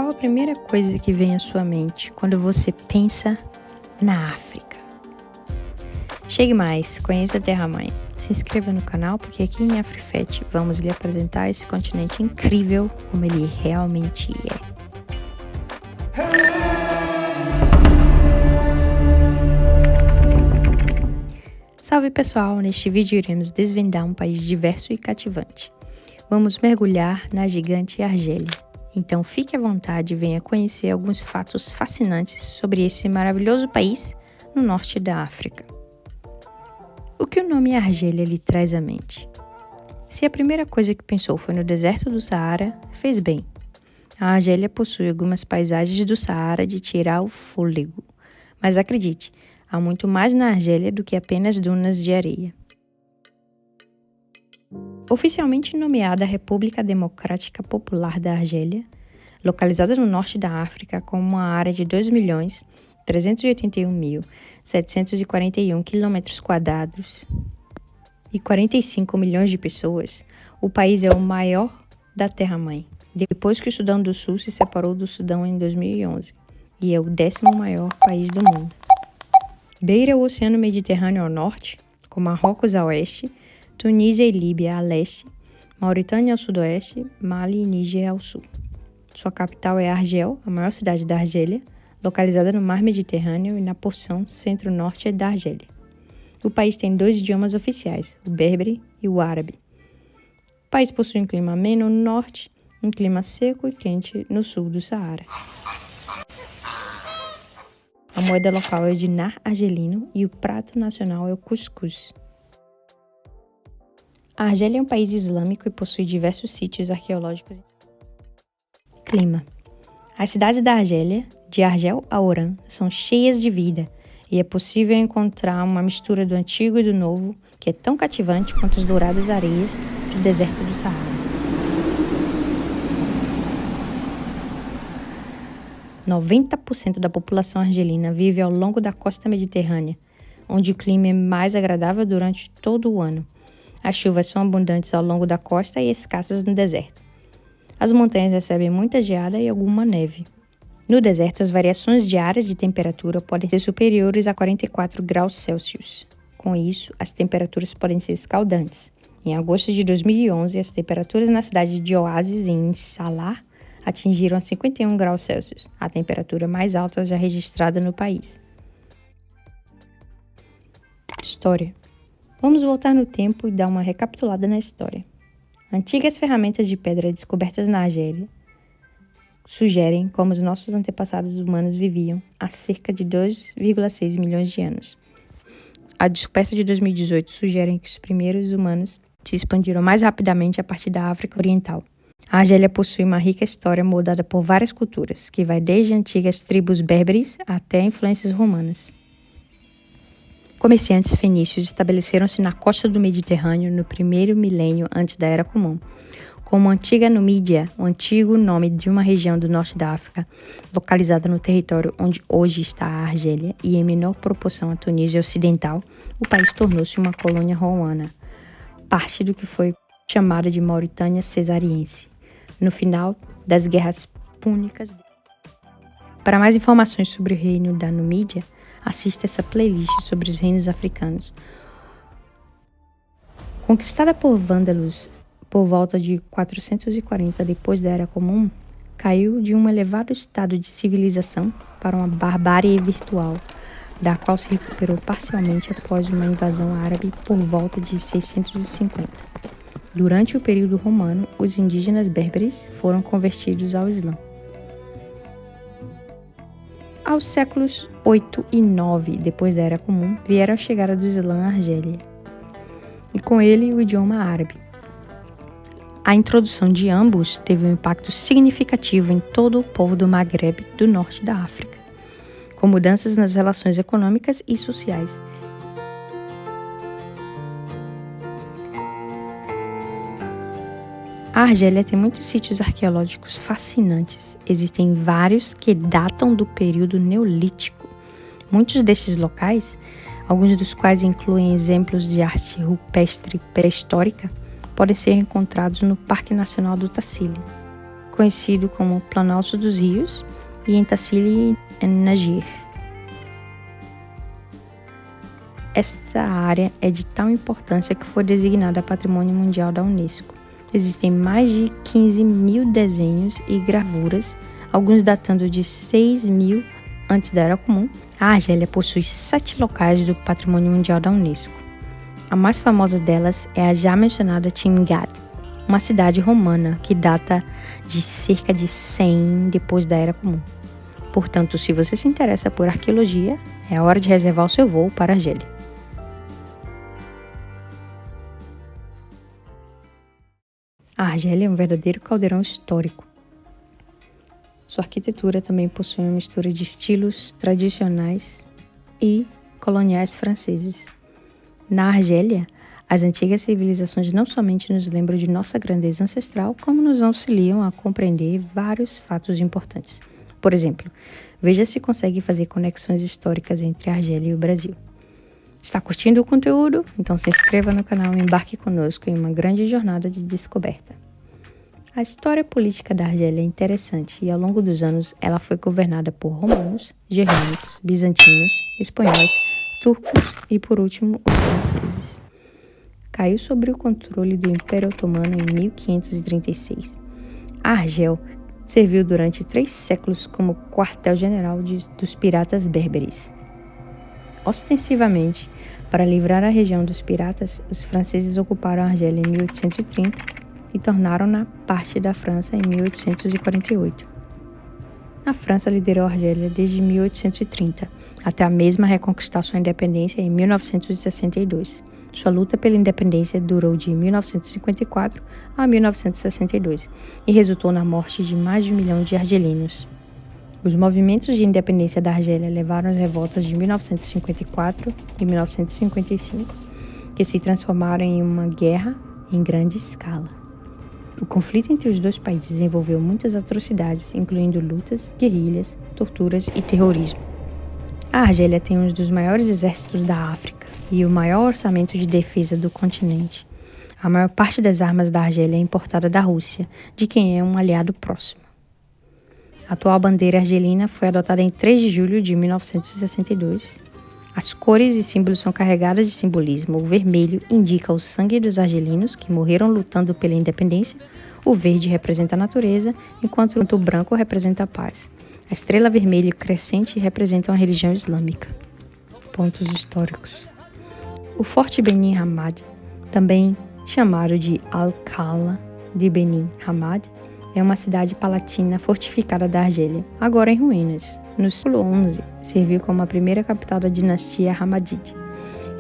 Qual a primeira coisa que vem à sua mente quando você pensa na África? Chegue mais, conheça a Terra-mãe. Se inscreva no canal porque aqui em AfriFet vamos lhe apresentar esse continente incrível como ele realmente é. Salve pessoal, neste vídeo iremos desvendar um país diverso e cativante. Vamos mergulhar na gigante Argélia. Então fique à vontade e venha conhecer alguns fatos fascinantes sobre esse maravilhoso país no norte da África. O que o nome Argélia lhe traz à mente? Se a primeira coisa que pensou foi no deserto do Saara, fez bem. A Argélia possui algumas paisagens do Saara de tirar o fôlego. Mas acredite, há muito mais na Argélia do que apenas dunas de areia. Oficialmente nomeada República Democrática Popular da Argélia, localizada no norte da África com uma área de 2.381.741 km² e 45 milhões de pessoas, o país é o maior da Terra-mãe, depois que o Sudão do Sul se separou do Sudão em 2011, e é o 10º maior país do mundo. Beira o Oceano Mediterrâneo ao norte, com Marrocos a oeste, Tunísia e Líbia a leste, Mauritânia ao sudoeste, Mali e Níger ao sul. Sua capital é Argel, a maior cidade da Argélia, localizada no Mar Mediterrâneo e na porção centro-norte da Argélia. O país tem 2 idiomas oficiais, o berbere e o árabe. O país possui um clima ameno no norte, um clima seco e quente no sul do Saara. A moeda local é o dinar argelino e o prato nacional é o cuscuz. A Argélia é um país islâmico e possui diversos sítios arqueológicos. Clima. As cidades da Argélia, de Argel a Oran, são cheias de vida e é possível encontrar uma mistura do antigo e do novo que é tão cativante quanto as douradas areias do deserto do Saara. 90% da população argelina vive ao longo da costa mediterrânea, onde o clima é mais agradável durante todo o ano. As chuvas são abundantes ao longo da costa e escassas no deserto. As montanhas recebem muita geada e alguma neve. No deserto, as variações diárias de temperatura podem ser superiores a 44 graus Celsius. Com isso, as temperaturas podem ser escaldantes. Em agosto de 2011, as temperaturas na cidade de Oasis, em Salar, atingiram 51 graus Celsius, a temperatura mais alta já registrada no país. História. Vamos voltar no tempo e dar uma recapitulada na história. Antigas ferramentas de pedra descobertas na Argélia sugerem como os nossos antepassados humanos viviam há cerca de 2,6 milhões de anos. A descoberta de 2018 sugere que os primeiros humanos se expandiram mais rapidamente a partir da África Oriental. A Argélia possui uma rica história moldada por várias culturas, que vai desde antigas tribos berberes até influências romanas. Comerciantes fenícios estabeleceram-se na costa do Mediterrâneo no primeiro milênio antes da Era Comum, como a antiga Numídia, o antigo nome de uma região do norte da África, localizada no território onde hoje está a Argélia e em menor proporção a Tunísia Ocidental, o país tornou-se uma colônia romana, parte do que foi chamada de Mauritânia Cesariense, no final das Guerras Púnicas. Para mais informações sobre o reino da Numídia, assista essa playlist sobre os reinos africanos. Conquistada por vândalos por volta de 440 depois da Era Comum, caiu de um elevado estado de civilização para uma barbárie virtual, da qual se recuperou parcialmente após uma invasão árabe por volta de 650. Durante o período romano, os indígenas berberes foram convertidos ao Islã. Aos séculos 8 e 9 depois da Era Comum, vieram a chegada do Islã à Argélia, e com ele o idioma árabe. A introdução de ambos teve um impacto significativo em todo o povo do Maghreb do norte da África, com mudanças nas relações econômicas e sociais. A Argélia tem muitos sítios arqueológicos fascinantes. Existem vários que datam do período neolítico. Muitos desses locais, alguns dos quais incluem exemplos de arte rupestre pré-histórica, podem ser encontrados no Parque Nacional do Tassili. conhecido como Planalto dos Rios, e em Tassili e Nájir. Esta área é de tal importância que foi designada Patrimônio Mundial da Unesco. Existem mais de 15 mil desenhos e gravuras, alguns datando de 6.000 antes da Era Comum. A Argélia possui 7 locais do Patrimônio Mundial da Unesco. A mais famosa delas é a já mencionada Timgad, uma cidade romana que data de cerca de 100 depois da Era Comum. Portanto, se você se interessa por arqueologia, é a hora de reservar o seu voo para a Argélia. A Argélia é um verdadeiro caldeirão histórico. Sua arquitetura também possui uma mistura de estilos tradicionais e coloniais franceses. Na Argélia, as antigas civilizações não somente nos lembram de nossa grandeza ancestral, como nos auxiliam a compreender vários fatos importantes. Por exemplo, veja se consegue fazer conexões históricas entre a Argélia e o Brasil. Está curtindo o conteúdo? Então se inscreva no canal e embarque conosco em uma grande jornada de descoberta. A história política da Argélia é interessante e, ao longo dos anos, ela foi governada por romanos, germânicos, bizantinos, espanhóis, turcos e, por último, os franceses. Caiu sob o controle do Império Otomano em 1536. A Argel serviu durante 3 séculos como quartel-general dos piratas berberes. Ostensivamente, para livrar a região dos piratas, os franceses ocuparam a Argélia em 1830 e tornaram-na parte da França em 1848. A França liderou a Argélia desde 1830, até a mesma reconquistar sua independência em 1962. Sua luta pela independência durou de 1954 a 1962 e resultou na morte de mais de 1 milhão de argelinos. Os movimentos de independência da Argélia levaram às revoltas de 1954 e 1955, que se transformaram em uma guerra em grande escala. O conflito entre os dois países envolveu muitas atrocidades, incluindo lutas, guerrilhas, torturas e terrorismo. A Argélia tem um dos maiores exércitos da África e o maior orçamento de defesa do continente. A maior parte das armas da Argélia é importada da Rússia, de quem é um aliado próximo. A atual bandeira argelina foi adotada em 3 de julho de 1962. As cores e símbolos são carregadas de simbolismo. O vermelho indica o sangue dos argelinos que morreram lutando pela independência. O verde representa a natureza, enquanto o branco representa a paz. A estrela vermelha e o crescente representam a religião islâmica. Pontos históricos. O Forte Benin Hamad, também chamado de Al-Qala de Benin Hamad, é uma cidade palatina fortificada da Argélia, agora em ruínas. No século XI, serviu como a primeira capital da dinastia Hamadide.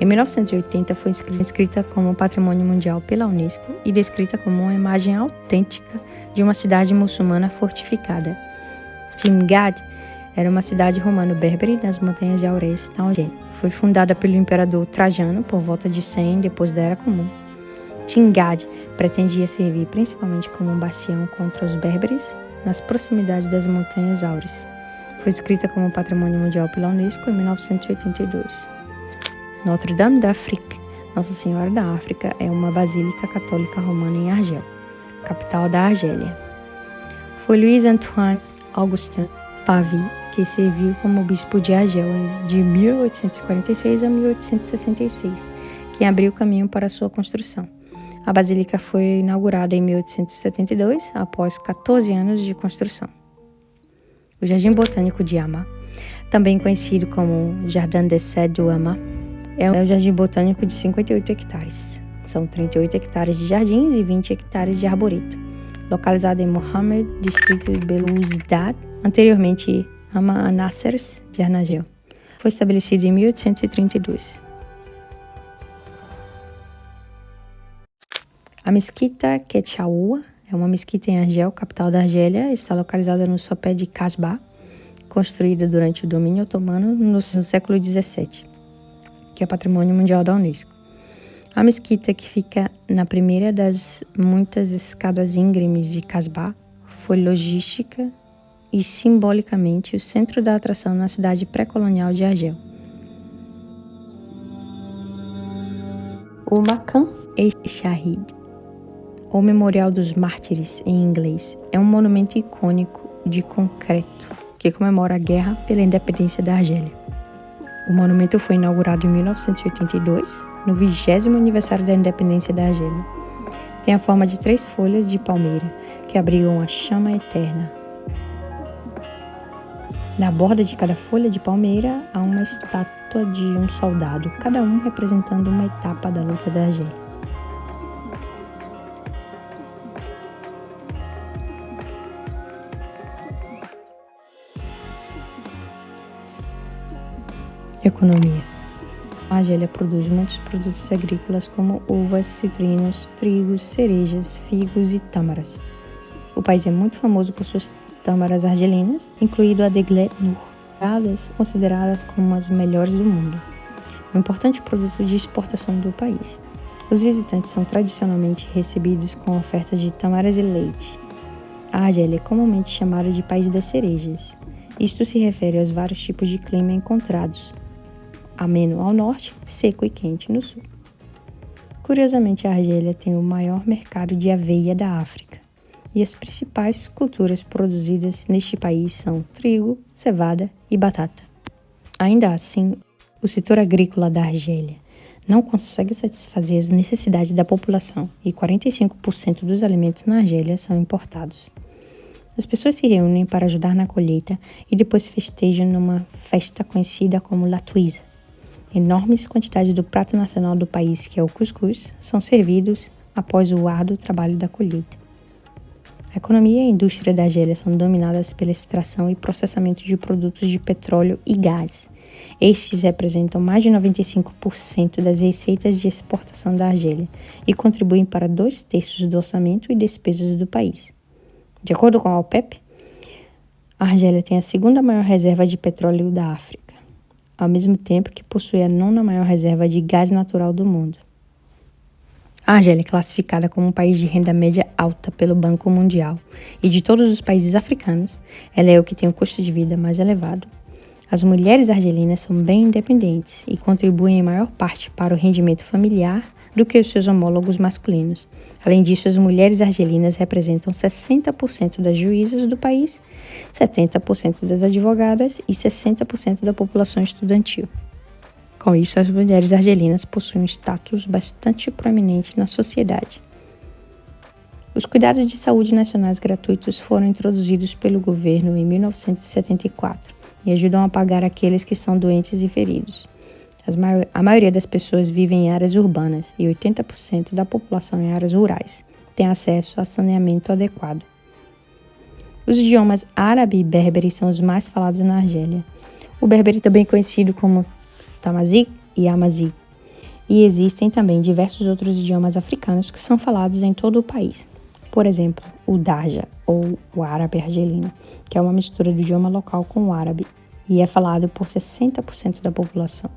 Em 1980, foi inscrita como Patrimônio Mundial pela Unesco e descrita como uma imagem autêntica de uma cidade muçulmana fortificada. Timgad era uma cidade romano-berbere nas montanhas de Aurès, na Argélia. Foi fundada pelo imperador Trajano por volta de 100 depois da Era Comum. Timgad pretendia servir principalmente como um bastião contra os berberes nas proximidades das montanhas Aurès. Foi inscrita como Patrimônio Mundial pela Unesco em 1982. Notre-Dame d'Afrique, Nossa Senhora da África, é uma basílica católica romana em Argel, capital da Argélia. Foi Louis Antoine Augustin Pavie que serviu como bispo de Argel de 1846 a 1866, que abriu o caminho para sua construção. A basílica foi inaugurada em 1872, após 14 anos de construção. O Jardim Botânico de Hama, também conhecido como Jardin des Cèdres do Hama, é um jardim botânico de 58 hectares. São 38 hectares de jardins e 20 hectares de arboreto. Localizado em Mohammed, distrito de Belouizdad, anteriormente Hama Nassers de Arnagel. Foi estabelecido em 1832. A Mesquita Quechaoua é uma mesquita em Argel, capital da Argélia. Está localizada no sopé de Casbah, construída durante o domínio otomano no século XVII, que é Patrimônio Mundial da Unesco. A mesquita, que fica na primeira das muitas escadas íngremes de Casbah, foi logística e simbolicamente o centro da atração na cidade pré-colonial de Argel. O Maqam e Shahid, ou Memorial dos Mártires em inglês, é um monumento icônico de concreto que comemora a guerra pela independência da Argélia. O monumento foi inaugurado em 1982, no 20º aniversário da independência da Argélia. Tem a forma de 3 folhas de palmeira, que abrigam a chama eterna. Na borda de cada folha de palmeira há uma estátua de um soldado, cada um representando uma etapa da luta da Argélia. Economia. A Argélia produz muitos produtos agrícolas como uvas, citrinos, trigos, cerejas, figos e tâmaras. O país é muito famoso por suas tâmaras argelinas, incluindo a Deglet Nour, consideradas como as melhores do mundo. Um importante produto de exportação do país. Os visitantes são tradicionalmente recebidos com ofertas de tâmaras e leite. A Argélia é comumente chamada de país das cerejas. Isto se refere aos vários tipos de clima encontrados. Ameno ao norte, seco e quente no sul. Curiosamente, a Argélia tem o maior mercado de aveia da África, e as principais culturas produzidas neste país são trigo, cevada e batata. Ainda assim, o setor agrícola da Argélia não consegue satisfazer as necessidades da população, e 45% dos alimentos na Argélia são importados. As pessoas se reúnem para ajudar na colheita e depois festejam numa festa conhecida como La Tuisa. Enormes quantidades do prato nacional do país, que é o cuscuz, são servidos após o árduo trabalho da colheita. A economia e a indústria da Argélia são dominadas pela extração e processamento de produtos de petróleo e gás. Estes representam mais de 95% das receitas de exportação da Argélia e contribuem para 2/3 do orçamento e despesas do país. De acordo com a OPEP, a Argélia tem a 2ª maior reserva de petróleo da África, ao mesmo tempo que possui a 9ª maior reserva de gás natural do mundo. A Argélia é classificada como um país de renda média alta pelo Banco Mundial, e de todos os países africanos, ela é o que tem o custo de vida mais elevado. As mulheres argelinas são bem independentes e contribuem em maior parte para o rendimento familiar do que os seus homólogos masculinos. Além disso, as mulheres argelinas representam 60% das juízas do país, 70% das advogadas e 60% da população estudantil. Com isso, as mulheres argelinas possuem um status bastante proeminente na sociedade. Os cuidados de saúde nacionais gratuitos foram introduzidos pelo governo em 1974 e ajudam a pagar aqueles que estão doentes e feridos. A maioria das pessoas vive em áreas urbanas e 80% da população em áreas rurais tem acesso a saneamento adequado. Os idiomas árabe e berbere são os mais falados na Argélia. O berbere também conhecido como Tamazight e Amazigh. E existem também diversos outros idiomas africanos que são falados em todo o país. Por exemplo, o Darja, ou o árabe argelino, que é uma mistura do idioma local com o árabe e é falado por 60% da população.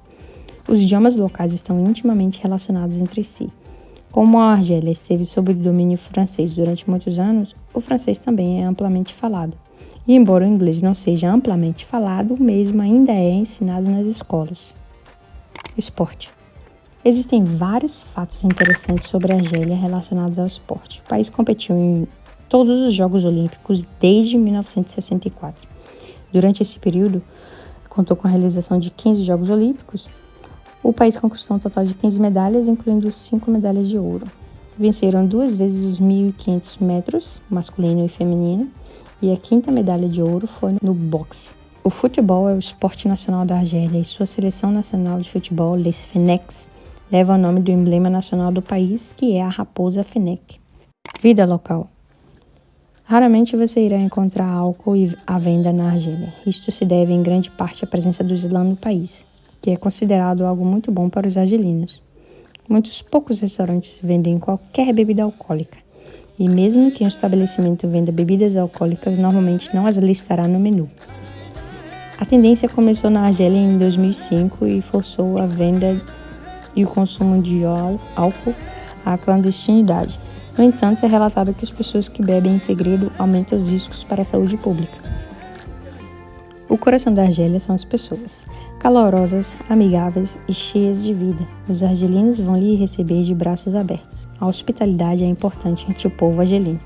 Os idiomas locais estão intimamente relacionados entre si. Como a Argélia esteve sob o domínio francês durante muitos anos, o francês também é amplamente falado. E embora o inglês não seja amplamente falado, o mesmo ainda é ensinado nas escolas. Esporte. Existem vários fatos interessantes sobre a Argélia relacionados ao esporte. O país competiu em todos os Jogos Olímpicos desde 1964. Durante esse período, contou com a realização de 15 Jogos Olímpicos. O país conquistou um total de 15 medalhas, incluindo 5 medalhas de ouro. Venceram 2 vezes os 1.500 metros, masculino e feminino, e a 5ª medalha de ouro foi no boxe. O futebol é o esporte nacional da Argélia e sua seleção nacional de futebol, Les Fennecs, leva o nome do emblema nacional do país, que é a raposa fennec. Vida local. Raramente você irá encontrar álcool à venda na Argélia. Isto se deve em grande parte à presença do Islã no país, que é considerado algo muito bom para os argelinos. Muitos poucos restaurantes vendem qualquer bebida alcoólica, e mesmo que um estabelecimento venda bebidas alcoólicas, normalmente não as listará no menu. A tendência começou na Argélia em 2005 e forçou a venda e o consumo de álcool à clandestinidade. No entanto, é relatado que as pessoas que bebem em segredo aumentam os riscos para a saúde pública. O coração da Argélia são as pessoas, calorosas, amigáveis e cheias de vida. Os argelinos vão lhe receber de braços abertos. A hospitalidade é importante entre o povo argelino.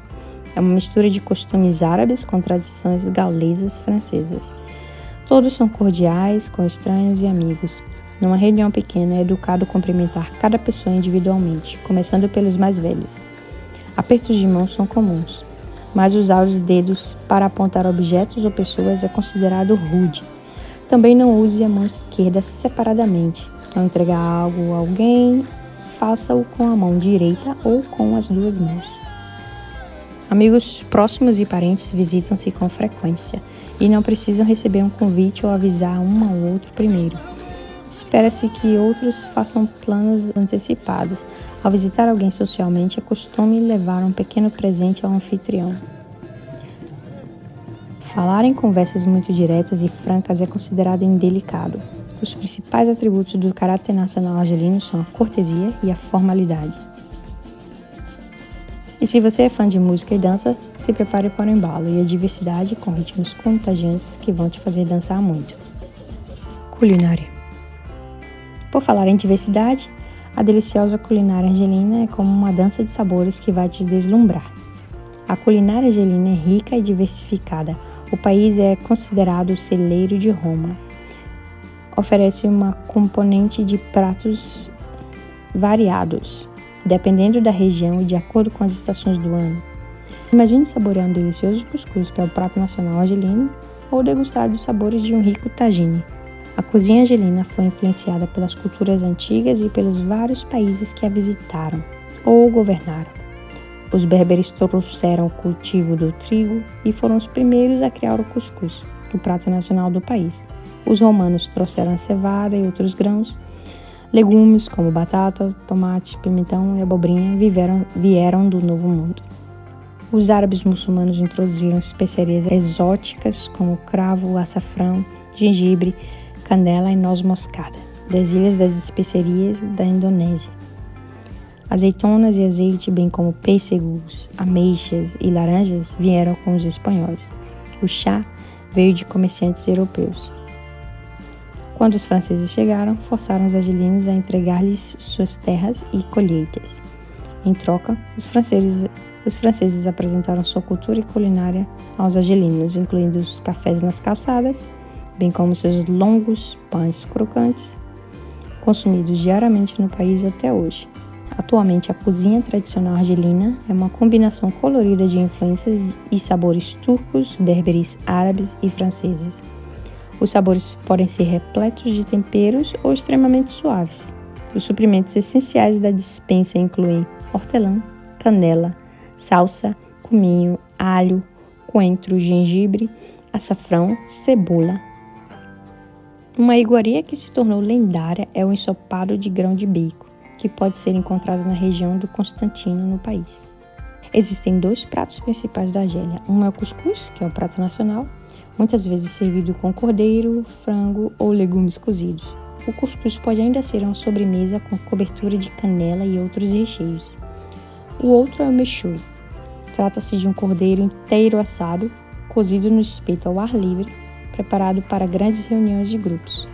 É uma mistura de costumes árabes com tradições gaulesas francesas. Todos são cordiais com estranhos e amigos. Numa reunião pequena, é educado cumprimentar cada pessoa individualmente, começando pelos mais velhos. Apertos de mão são comuns, mas usar os dedos para apontar objetos ou pessoas é considerado rude. Também não use a mão esquerda separadamente. Ao entregar algo a alguém, faça-o com a mão direita ou com as duas mãos. Amigos próximos e parentes visitam-se com frequência e não precisam receber um convite ou avisar um ao outro primeiro. Espera-se que outros façam planos antecipados. Ao visitar alguém socialmente, é costume levar um pequeno presente ao anfitrião. Falar em conversas muito diretas e francas é considerado indelicado. Os principais atributos do caráter nacional argelino são a cortesia e a formalidade. E se você é fã de música e dança, se prepare para o embalo e a diversidade com ritmos contagiantes que vão te fazer dançar muito. Culinária. Por falar em diversidade, a deliciosa culinária argelina é como uma dança de sabores que vai te deslumbrar. A culinária argelina é rica e diversificada. O país é considerado o celeiro de Roma. Oferece uma componente de pratos variados, dependendo da região e de acordo com as estações do ano. Imagine saborear um delicioso cuscuz, que é o prato nacional argelino, ou degustar dos sabores de um rico tagine. A cozinha argelina foi influenciada pelas culturas antigas e pelos vários países que a visitaram ou governaram. Os berberes trouxeram o cultivo do trigo e foram os primeiros a criar o cuscuz, o prato nacional do país. Os romanos trouxeram a cevada e outros grãos. Legumes como batata, tomate, pimentão e abobrinha vieram do Novo Mundo. Os árabes muçulmanos introduziram especiarias exóticas como cravo, açafrão, gengibre, canela e noz moscada, das ilhas das especiarias da Indonésia. Azeitonas e azeite, bem como pêssegos, ameixas e laranjas, vieram com os espanhóis. O chá veio de comerciantes europeus. Quando os franceses chegaram, forçaram os argelinos a entregar-lhes suas terras e colheitas. Em troca, os franceses apresentaram sua cultura e culinária aos argelinos, incluindo os cafés nas calçadas, bem como seus longos pães crocantes, consumidos diariamente no país até hoje. Atualmente, a cozinha tradicional argelina é uma combinação colorida de influências e sabores turcos, berberes, árabes e franceses. Os sabores podem ser repletos de temperos ou extremamente suaves. Os suprimentos essenciais da despensa incluem hortelã, canela, salsa, cominho, alho, coentro, gengibre, açafrão, cebola. Uma iguaria que se tornou lendária é o ensopado de grão de bico, que pode ser encontrado na região do Constantino, no país. Existem 2 pratos principais da Argélia. Um é o cuscuz, que é o prato nacional, muitas vezes servido com cordeiro, frango ou legumes cozidos. O cuscuz pode ainda ser uma sobremesa com cobertura de canela e outros recheios. O outro é o mechouy. Trata-se de um cordeiro inteiro assado, cozido no espeto ao ar livre, preparado para grandes reuniões de grupos.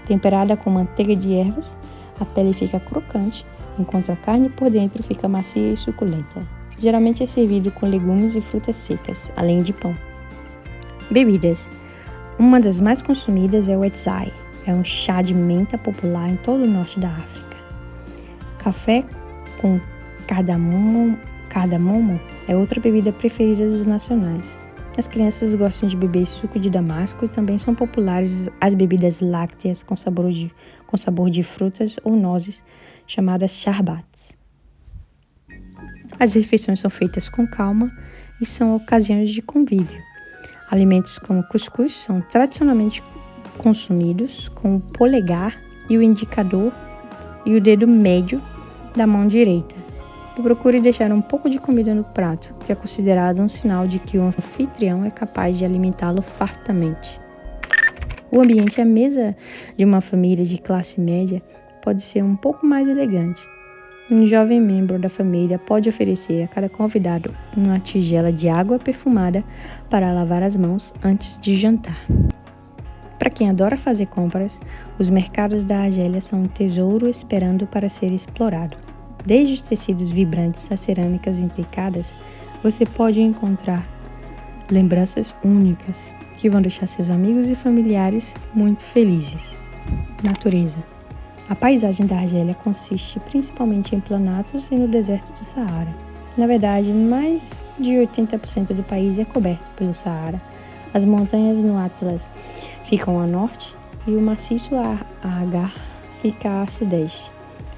Temperada com manteiga de ervas, a pele fica crocante, enquanto a carne por dentro fica macia e suculenta. Geralmente é servido com legumes e frutas secas, além de pão. Bebidas. Uma das mais consumidas é o edzai. É um chá de menta popular em todo o norte da África. Café com cardamomo é outra bebida preferida dos nacionais. As crianças gostam de beber suco de damasco e também são populares as bebidas lácteas com sabor de frutas ou nozes, chamadas charbats. As refeições são feitas com calma e são ocasiões de convívio. Alimentos como cuscuz são tradicionalmente consumidos com o polegar e o indicador e o dedo médio da mão direita. E procure deixar um pouco de comida no prato, que é considerado um sinal de que o anfitrião é capaz de alimentá-lo fartamente. O ambiente à mesa de uma família de classe média pode ser um pouco mais elegante. Um jovem membro da família pode oferecer a cada convidado uma tigela de água perfumada para lavar as mãos antes de jantar. Para quem adora fazer compras, os mercados da Argélia são um tesouro esperando para ser explorado. Desde os tecidos vibrantes às cerâmicas intricadas, você pode encontrar lembranças únicas que vão deixar seus amigos e familiares muito felizes. Natureza. A paisagem da Argélia consiste principalmente em planatos e no deserto do Saara. Na verdade, mais de 80% do país é coberto pelo Saara. As montanhas no Atlas ficam a norte e o maciço Agar fica a sudeste.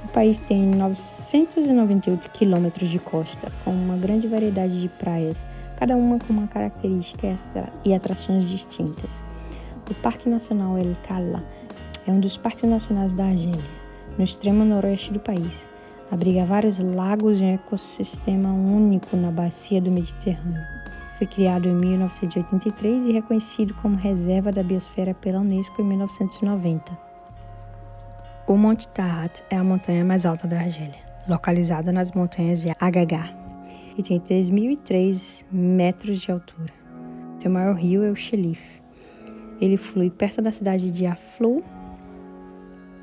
O país tem 998 quilômetros de costa, com uma grande variedade de praias, cada uma com uma característica e atrações distintas. O Parque Nacional El Kala é um dos parques nacionais da Argélia, no extremo noroeste do país. Abriga vários lagos e um ecossistema único na bacia do Mediterrâneo. Foi criado em 1983 e reconhecido como reserva da biosfera pela Unesco em 1990. O Monte Tahat é a montanha mais alta da Argélia, localizada nas montanhas de Agagar, e tem 3.003 metros de altura. Seu maior rio é o Chelif. Ele flui perto da cidade de Aflou,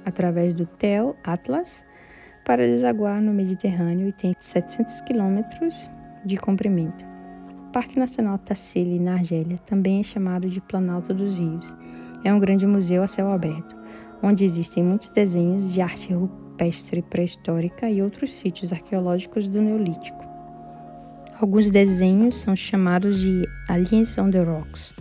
através do Tel Atlas, para desaguar no Mediterrâneo e tem 700 quilômetros de comprimento. O Parque Nacional Tassili, na Argélia, também é chamado de Planalto dos Rios. É um grande museu a céu aberto, onde existem muitos desenhos de arte rupestre pré-histórica e outros sítios arqueológicos do Neolítico. Alguns desenhos são chamados de Aliens on the Rocks.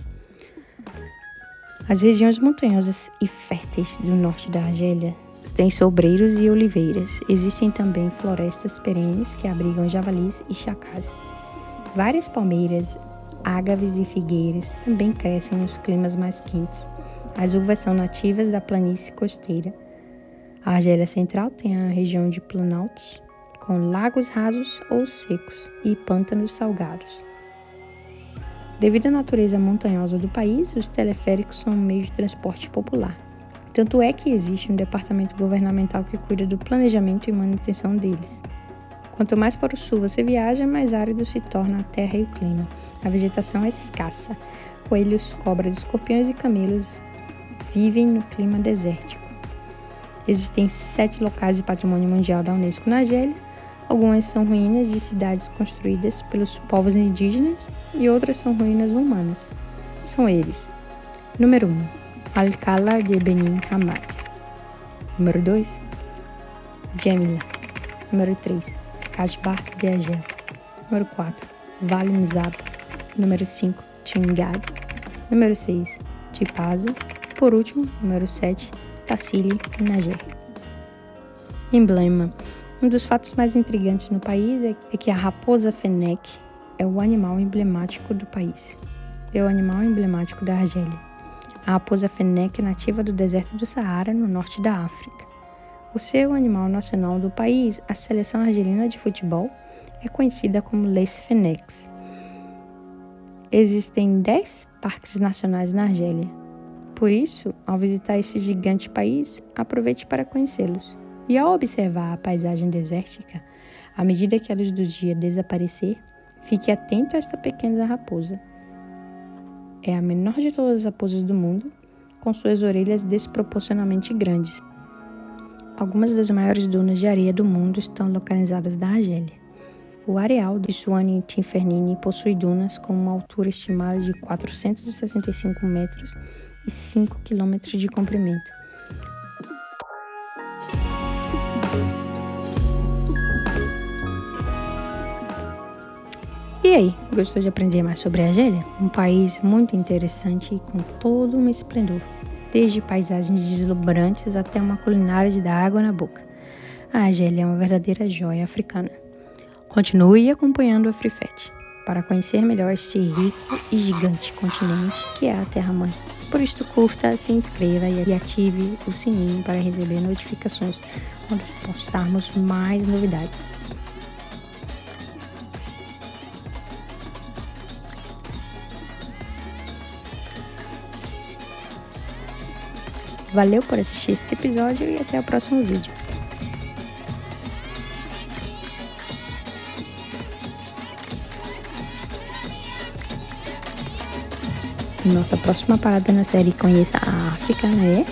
As regiões montanhosas e férteis do norte da Argélia têm sobreiros e oliveiras. Existem também florestas perenes que abrigam javalis e chacais. Várias palmeiras, ágaves e figueiras também crescem nos climas mais quentes. As uvas são nativas da planície costeira. A Argélia Central tem a região de planaltos, com lagos rasos ou secos e pântanos salgados. Devido à natureza montanhosa do país, os teleféricos são um meio de transporte popular. Tanto é que existe um departamento governamental que cuida do planejamento e manutenção deles. Quanto mais para o sul você viaja, mais árido se torna a terra e o clima. A vegetação é escassa. Coelhos, cobras, escorpiões e camelos vivem no clima desértico. Existem 7 locais de patrimônio mundial da Unesco na Argélia. Algumas são ruínas de cidades construídas pelos povos indígenas e outras são ruínas humanas. São eles: número 1, Alcalá de Benin Hamad. Número 2, Djamila. Número 3, Kashbar de Argel. Número 4, Vale Mzab. Número 5, Tingad. Número 6, Tipaza. Por último, número 7, Tassili, Nager. Emblema. Um dos fatos mais intrigantes no país é que a raposa fennec é o animal emblemático do país. É o animal emblemático da Argélia. A raposa fennec é nativa do deserto do Saara, no norte da África. Por ser o animal nacional do país, a seleção argelina de futebol é conhecida como Les Fennecs. Existem 10 parques nacionais na Argélia. Por isso, ao visitar esse gigante país, aproveite para conhecê-los. E ao observar a paisagem desértica, à medida que a luz do dia desaparecer, fique atento a esta pequena raposa. É a menor de todas as raposas do mundo, com suas orelhas desproporcionalmente grandes. Algumas das maiores dunas de areia do mundo estão localizadas na Argélia. O areal de Souani-Tinfernini possui dunas com uma altura estimada de 465 metros e 5 quilômetros de comprimento. E aí, gostou de aprender mais sobre a Argélia? Um país muito interessante e com todo um esplendor, desde paisagens deslumbrantes até uma culinária de dar água na boca. A Argélia é uma verdadeira joia africana. Continue acompanhando o AfriFet para conhecer melhor este rico e gigante continente que é a Terra-mãe. Por isso, curta, se inscreva e ative o sininho para receber notificações quando postarmos mais novidades. Valeu por assistir este episódio e até o próximo vídeo. Nossa próxima parada na série Conheça a África, né?